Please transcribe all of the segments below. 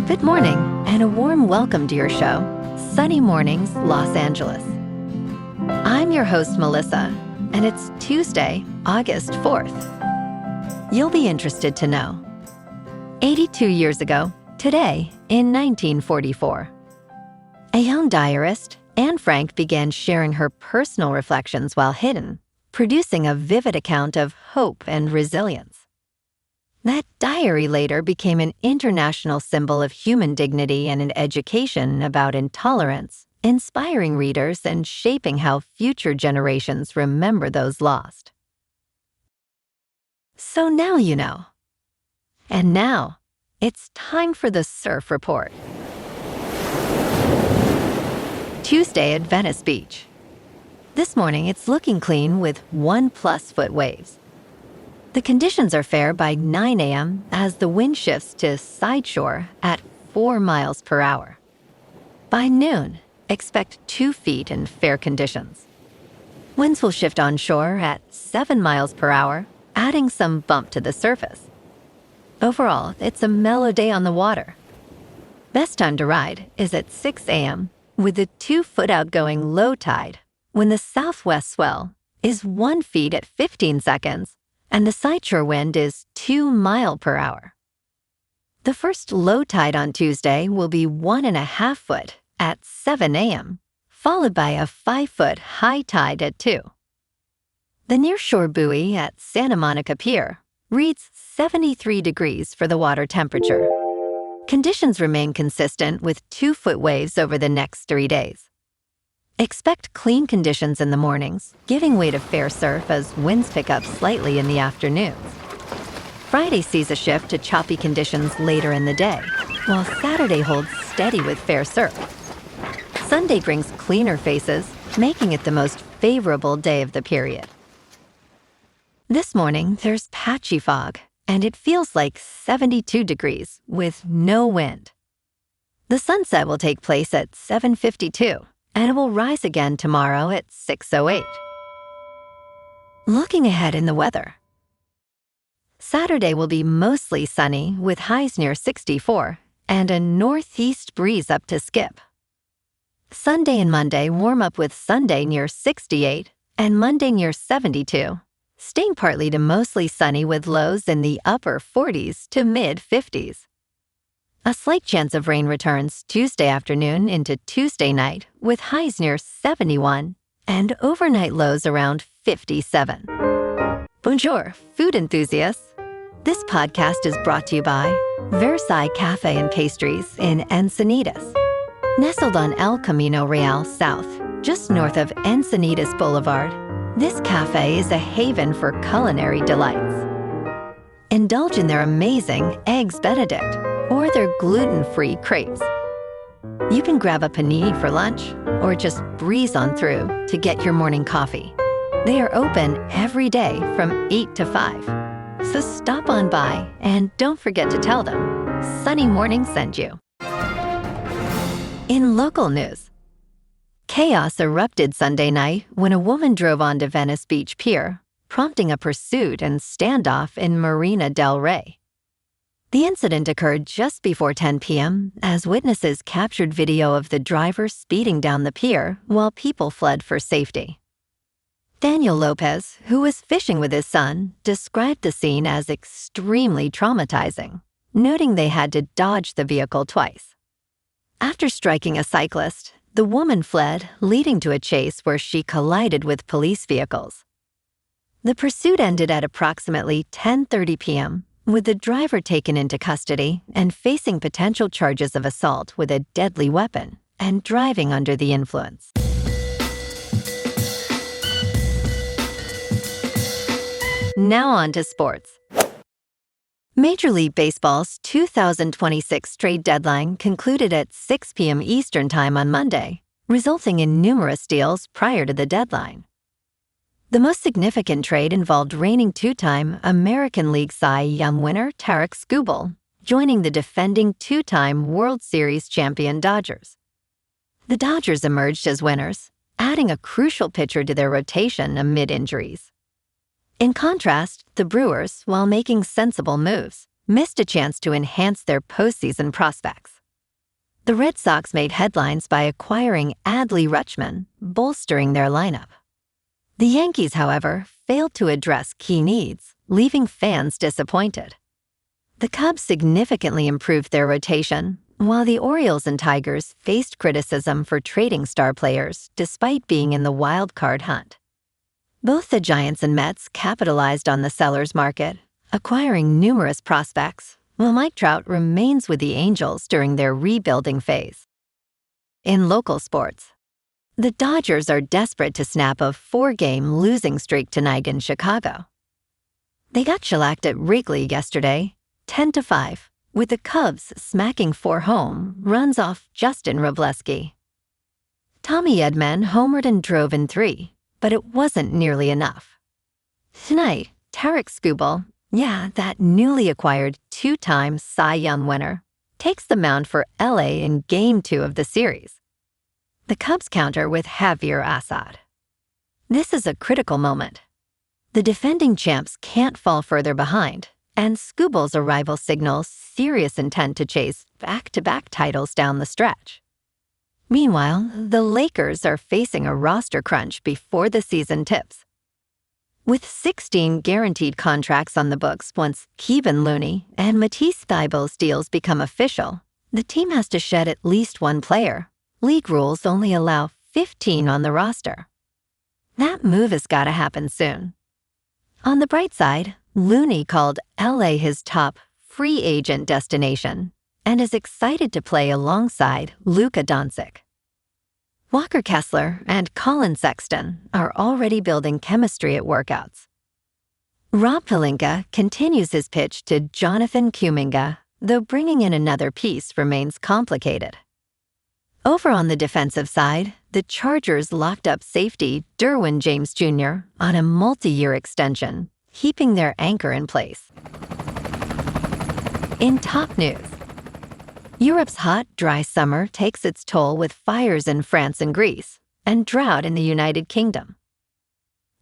Good morning, and a warm welcome to your show, Sunny Mornings, Los Angeles. I'm your host, Melissa, and it's Tuesday, August 4th. You'll be interested to know. 82 years ago, today, in 1944, a young diarist, Anne Frank, began sharing her personal reflections while hidden, producing a vivid account of hope and resilience. That diary later became an international symbol of human dignity and an education about intolerance, inspiring readers and shaping how future generations remember those lost. So now you know. And now, it's time for the Surf Report. Tuesday at Venice Beach. This morning, it's looking clean with 1+ foot waves. The conditions are fair by 9 a.m. as the wind shifts to side shore at 4 miles per hour. By noon, expect 2 feet in fair conditions. Winds will shift onshore at 7 miles per hour, adding some bump to the surface. Overall, it's a mellow day on the water. Best time to ride is at 6 a.m. with a 2-foot outgoing low tide when the southwest swell is 1 foot at 15 seconds and the sideshore wind is 2 miles per hour. The first low tide on Tuesday will be 1.5 foot at 7 a.m., followed by a 5-foot high tide at 2. The nearshore buoy at Santa Monica Pier reads 73 degrees for the water temperature. Conditions remain consistent with 2-foot waves over the next 3 days. Expect clean conditions in the mornings, giving way to fair surf as winds pick up slightly in the afternoons. Friday sees a shift to choppy conditions later in the day, while Saturday holds steady with fair surf. Sunday brings cleaner faces, making it the most favorable day of the period. This morning, there's patchy fog, and it feels like 72 degrees with no wind. The sunset will take place at 7:52. And it will rise again tomorrow at 6:08. Looking ahead in the weather. Saturday will be mostly sunny with highs near 64 and a northeast breeze up to Skip. Sunday and Monday warm up with Sunday near 68 and Monday near 72, staying partly to mostly sunny with lows in the upper 40s to mid-50s. A slight chance of rain returns Tuesday afternoon into Tuesday night with highs near 71 and overnight lows around 57. Bonjour, food enthusiasts. This podcast is brought to you by Versailles Cafe and Pastries in Encinitas. Nestled on El Camino Real South, just north of Encinitas Boulevard, this cafe is a haven for culinary delights. Indulge in their amazing Eggs Benedict or their gluten-free crepes. You can grab a panini for lunch or just breeze on through to get your morning coffee. They are open every day from 8 to 5. So stop on by and don't forget to tell them Sunny Morning sent you. In local news, chaos erupted Sunday night when a woman drove onto Venice Beach Pier, prompting a pursuit and standoff in Marina del Rey. The incident occurred just before 10 p.m. as witnesses captured video of the driver speeding down the pier while people fled for safety. Daniel Lopez, who was fishing with his son, described the scene as extremely traumatizing, noting they had to dodge the vehicle twice. After striking a cyclist, the woman fled, leading to a chase where she collided with police vehicles. The pursuit ended at approximately 10:30 p.m., with the driver taken into custody and facing potential charges of assault with a deadly weapon and driving under the influence. Now on to sports. Major League Baseball's 2026 trade deadline concluded at 6 p.m. Eastern Time on Monday, resulting in numerous deals prior to the deadline. The most significant trade involved reigning 2-time American League Cy Young winner Tarik Skubal, joining the defending 2-time World Series champion Dodgers. The Dodgers emerged as winners, adding a crucial pitcher to their rotation amid injuries. In contrast, the Brewers, while making sensible moves, missed a chance to enhance their postseason prospects. The Red Sox made headlines by acquiring Adley Rutschman, bolstering their lineup. The Yankees, however, failed to address key needs, leaving fans disappointed. The Cubs significantly improved their rotation, while the Orioles and Tigers faced criticism for trading star players despite being in the wild card hunt. Both the Giants and Mets capitalized on the sellers market, acquiring numerous prospects, while Mike Trout remains with the Angels during their rebuilding phase. In local sports, the Dodgers are desperate to snap a 4-game losing streak tonight in Chicago. They got shellacked at Wrigley yesterday, 10-5, with the Cubs smacking 4 home runs off Justin Robleski. Tommy Edman homered and drove in 3, but it wasn't nearly enough. Tonight, Tarik Skubal, that newly acquired 2-time Cy Young winner, takes the mound for LA in Game 2 of the series. The Cubs counter with Javier Assad. This is a critical moment. The defending champs can't fall further behind, and Skubal's arrival signals serious intent to chase back-to-back titles down the stretch. Meanwhile, the Lakers are facing a roster crunch before the season tips. With 16 guaranteed contracts on the books once Kevin Looney and Matisse Thybulle's deals become official, the team has to shed at least one player. League rules only allow 15 on the roster. That move has got to happen soon. On the bright side, Looney called LA his top free agent destination and is excited to play alongside Luka Doncic. Walker Kessler and Colin Sexton are already building chemistry at workouts. Rob Pelinka continues his pitch to Jonathan Kuminga, though bringing in another piece remains complicated. Over on the defensive side, the Chargers locked up safety Derwin James Jr. on a multi-year extension, keeping their anchor in place. In top news, Europe's hot, dry summer takes its toll with fires in France and Greece, and drought in the United Kingdom.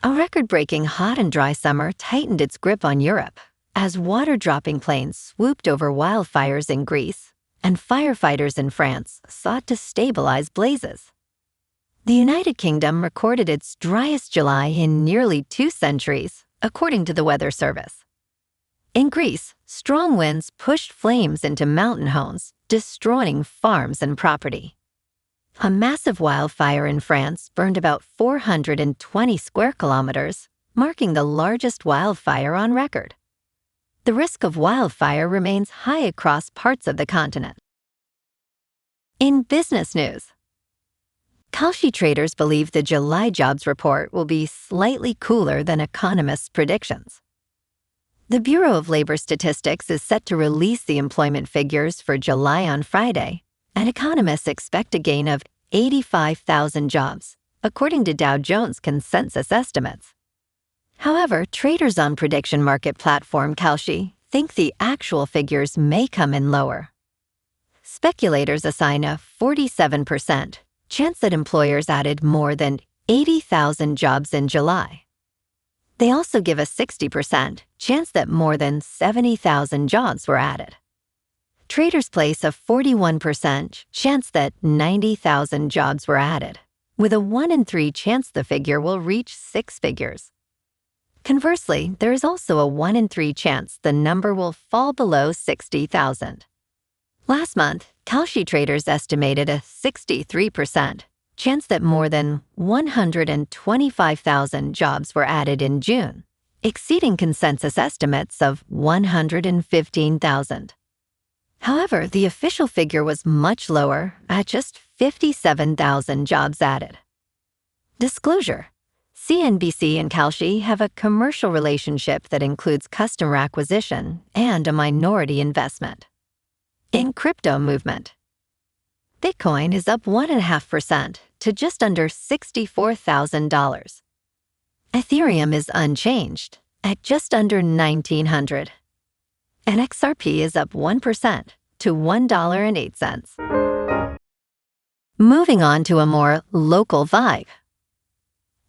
A record-breaking hot and dry summer tightened its grip on Europe as water-dropping planes swooped over wildfires in Greece, and firefighters in France sought to stabilize blazes. The United Kingdom recorded its driest July in nearly 2 centuries, according to the Weather Service. In Greece, strong winds pushed flames into mountain homes, destroying farms and property. A massive wildfire in France burned about 420 square kilometers, marking the largest wildfire on record. The risk of wildfire remains high across parts of the continent. In business news, Kalshi traders believe the July jobs report will be slightly cooler than economists' predictions. The Bureau of Labor Statistics is set to release the employment figures for July on Friday, and economists expect a gain of 85,000 jobs, according to Dow Jones consensus estimates. However, traders on prediction market platform Kalshi think the actual figures may come in lower. Speculators assign a 47% chance that employers added more than 80,000 jobs in July. They also give a 60% chance that more than 70,000 jobs were added. Traders place a 41% chance that 90,000 jobs were added, with a 1 in 3 chance the figure will reach 6 figures. Conversely, there is also a 1 in 3 chance the number will fall below 60,000. Last month, Kalshi traders estimated a 63% chance that more than 125,000 jobs were added in June, exceeding consensus estimates of 115,000. However, the official figure was much lower at just 57,000 jobs added. Disclosure: CNBC and Kalshi have a commercial relationship that includes customer acquisition and a minority investment. In crypto movement, Bitcoin is up 1.5% to just under $64,000. Ethereum is unchanged at just under $1,900. And XRP is up 1% to $1.08. Moving on to a more local vibe.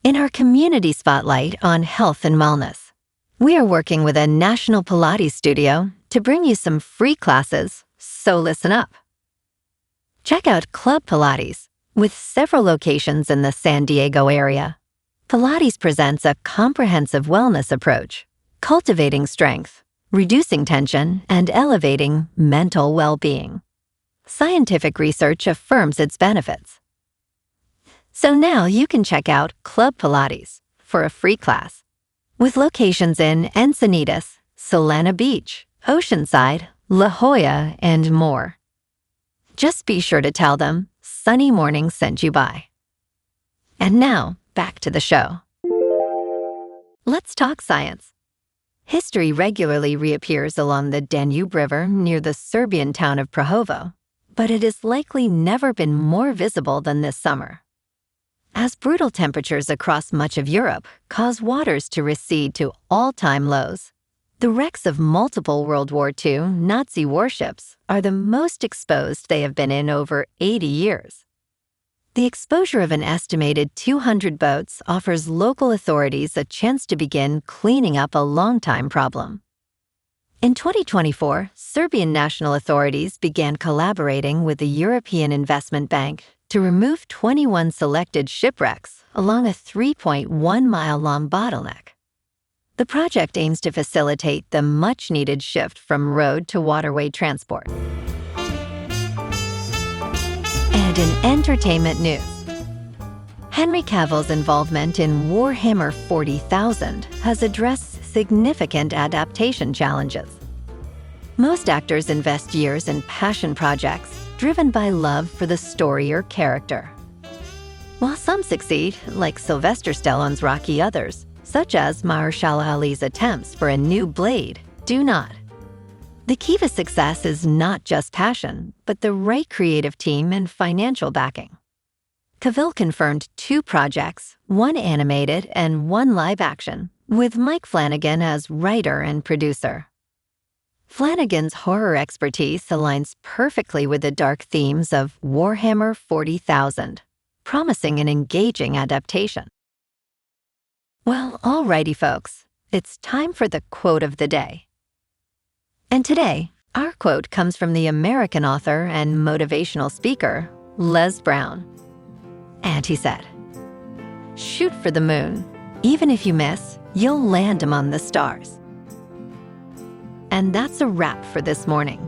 In our community spotlight on health and wellness, we are working with a national Pilates studio to bring you some free classes, so listen up. Check out Club Pilates, with several locations in the San Diego area. Pilates presents a comprehensive wellness approach, cultivating strength, reducing tension, and elevating mental well-being. Scientific research affirms its benefits. So now you can check out Club Pilates for a free class, with locations in Encinitas, Solana Beach, Oceanside, La Jolla, and more. Just be sure to tell them Sunny Morning sent you by. And now, back to the show. Let's talk science. History regularly reappears along the Danube River near the Serbian town of Prahovo, but it has likely never been more visible than this summer. As brutal temperatures across much of Europe cause waters to recede to all-time lows, the wrecks of multiple World War II Nazi warships are the most exposed they have been in over 80 years. The exposure of an estimated 200 boats offers local authorities a chance to begin cleaning up a long-time problem. In 2024, Serbian national authorities began collaborating with the European Investment Bank to remove 21 selected shipwrecks along a 3.1-mile-long bottleneck. The project aims to facilitate the much-needed shift from road to waterway transport. And in entertainment news, Henry Cavill's involvement in Warhammer 40,000 has addressed significant adaptation challenges. Most actors invest years in passion projects driven by love for the story or character. While some succeed, like Sylvester Stallone's Rocky, others, such as Mahershala Ali's attempts for a new Blade, do not. The key to success is not just passion, but the right creative team and financial backing. Cavill confirmed 2 projects, 1 animated and 1 live action, with Mike Flanagan as writer and producer. Flanagan's horror expertise aligns perfectly with the dark themes of Warhammer 40,000, promising an engaging adaptation. Well, alrighty folks, it's time for the quote of the day. And today, our quote comes from the American author and motivational speaker, Les Brown. And he said, "Shoot for the moon. Even if you miss, you'll land among the stars." And that's a wrap for this morning.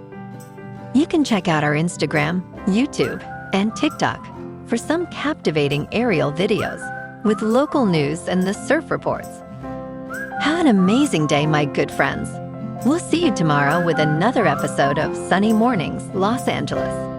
You can check out our Instagram, YouTube, and TikTok for some captivating aerial videos with local news and the surf reports. Have an amazing day, my good friends. We'll see you tomorrow with another episode of Sunny Mornings, Los Angeles.